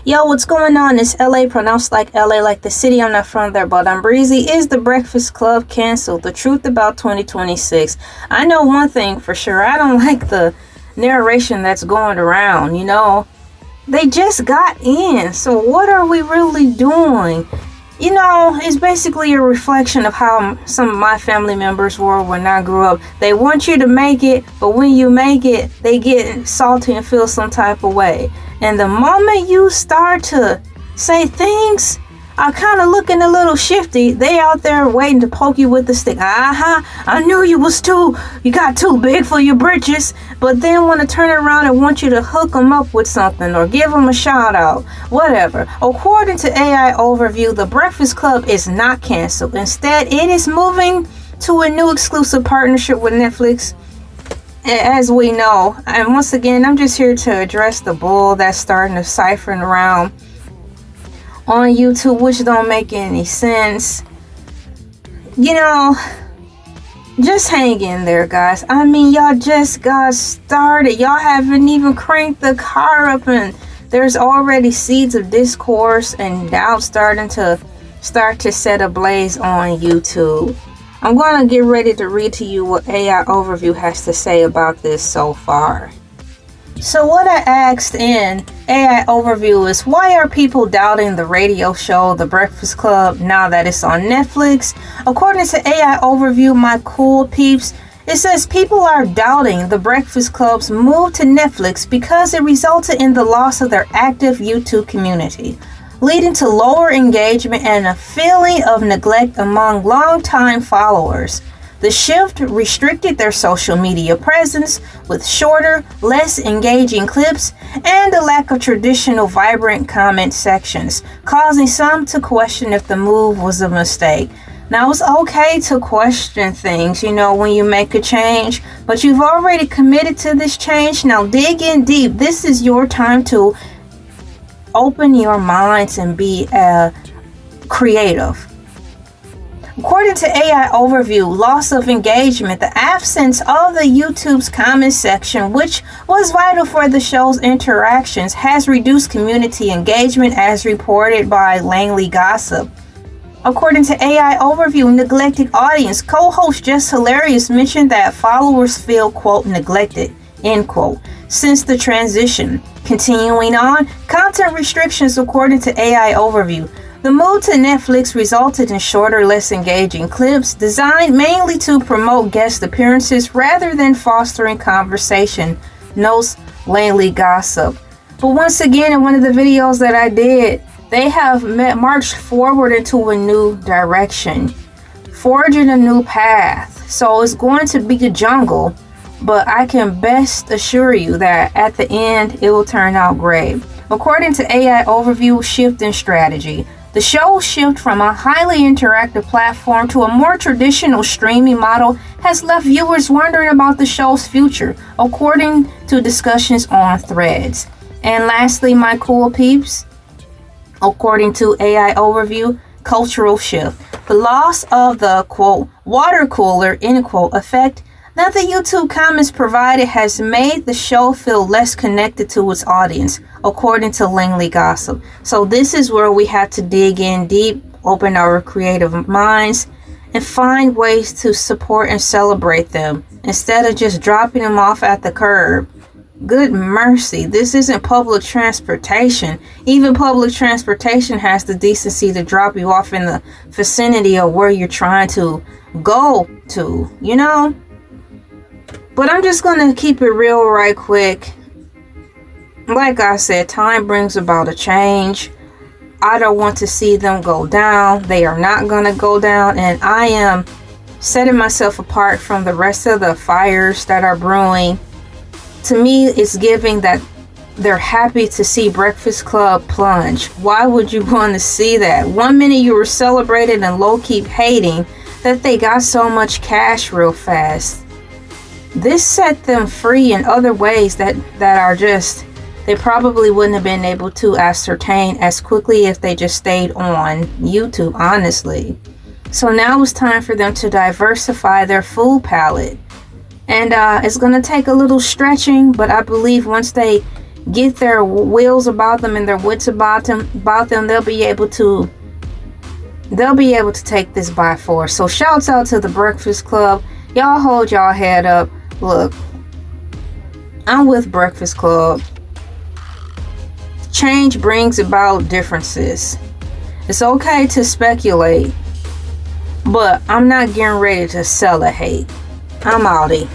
Yo, what's going on? It's LA, pronounced like LA, like the city. I'm not from there, but I'm breezy. Is the Breakfast Club canceled? The truth about 2026. I know one thing for sure. I don't like the narration that's going around, you know. They just got in, so what are we really doing? You know, it's basically a reflection of how some of my family members were when I grew up. They want you to make it, but when you make it, they get salty and feel some type of way. And the moment you start to say things are kind of looking a little shifty, they out there waiting to poke you with the stick. I knew you got too big for your britches. But then want to turn around and want you to hook them up with something or give them a shout out, whatever. According to AI Overview, the Breakfast Club is not canceled. Instead, it is moving to a new exclusive partnership with Netflix, as we know. And once again, I'm just here to address the bull that's starting to siphon around on YouTube, which don't make any sense. You know, just hang in there, guys. I mean, y'all just got started. Y'all haven't even cranked the car up, and there's already seeds of discourse and doubt starting to set ablaze on YouTube. I'm going to get ready to read to you what AI Overview has to say about this so far. So what I asked in AI Overview is, why are people doubting the radio show The Breakfast Club now that it's on Netflix? According to AI Overview, my cool peeps, it says people are doubting The Breakfast Club's move to Netflix because it resulted in the loss of their active YouTube community, leading to lower engagement and a feeling of neglect among longtime followers. The shift restricted their social media presence with shorter, less engaging clips and a lack of traditional vibrant comment sections, causing some to question if the move was a mistake. Now, it's okay to question things, you know, when you make a change, but you've already committed to this change. Now dig in deep. This is your time to open your minds and be creative. According to AI Overview, loss of engagement, the absence of the YouTube's comment section, which was vital for the show's interactions, has reduced community engagement, as reported by Langley Gossip. According to AI Overview, neglected audience, co-host Just Hilarious mentioned that followers feel, quote, neglected, end quote, since the transition. Continuing on, content restrictions. According to AI Overview, the move to Netflix resulted in shorter, less engaging clips designed mainly to promote guest appearances rather than fostering conversation, notes Langley Gossip. But once again, in one of the videos that I did, they have marched forward into a new direction, forging a new path. So it's going to be a jungle, but I can best assure you that at the end, it will turn out great. According to AI Overview, shift in strategy. The show's shift from a highly interactive platform to a more traditional streaming model has left viewers wondering about the show's future, according to discussions on threads. And lastly, my cool peeps, according to AI Overview, cultural shift. The loss of the, quote, water cooler, end quote, effect that the YouTube comments provided has made the show feel less connected to its audience, according to Langley Gossip. So this is where we have to dig in deep, open our creative minds, and find ways to support and celebrate them instead of just dropping them off at the curb. Good mercy, this isn't public transportation. Even public transportation has the decency to drop you off in the vicinity of where you're trying to go to, you know? But I'm just going to keep it real right quick. Like I said, time brings about a change. I don't want to see them go down. They are not going to go down. And I am setting myself apart from the rest of the fires that are brewing. To me, it's giving that they're happy to see Breakfast Club plunge. Why would you want to see that? 1 minute you were celebrating and low-key hating that they got so much cash real fast. This set them free in other ways that are just, they probably wouldn't have been able to ascertain as quickly if they just stayed on YouTube, honestly. So now it's time for them to diversify their food palette. And it's going to take a little stretching, but I believe once they get their wills about them and their wits about them, they'll be able to take this by force. So shouts out to the Breakfast Club. Y'all hold y'all head up. Look, I'm with Breakfast Club. Change brings about differences. It's okay to speculate, but I'm not getting ready to sell a hate. I'm outie.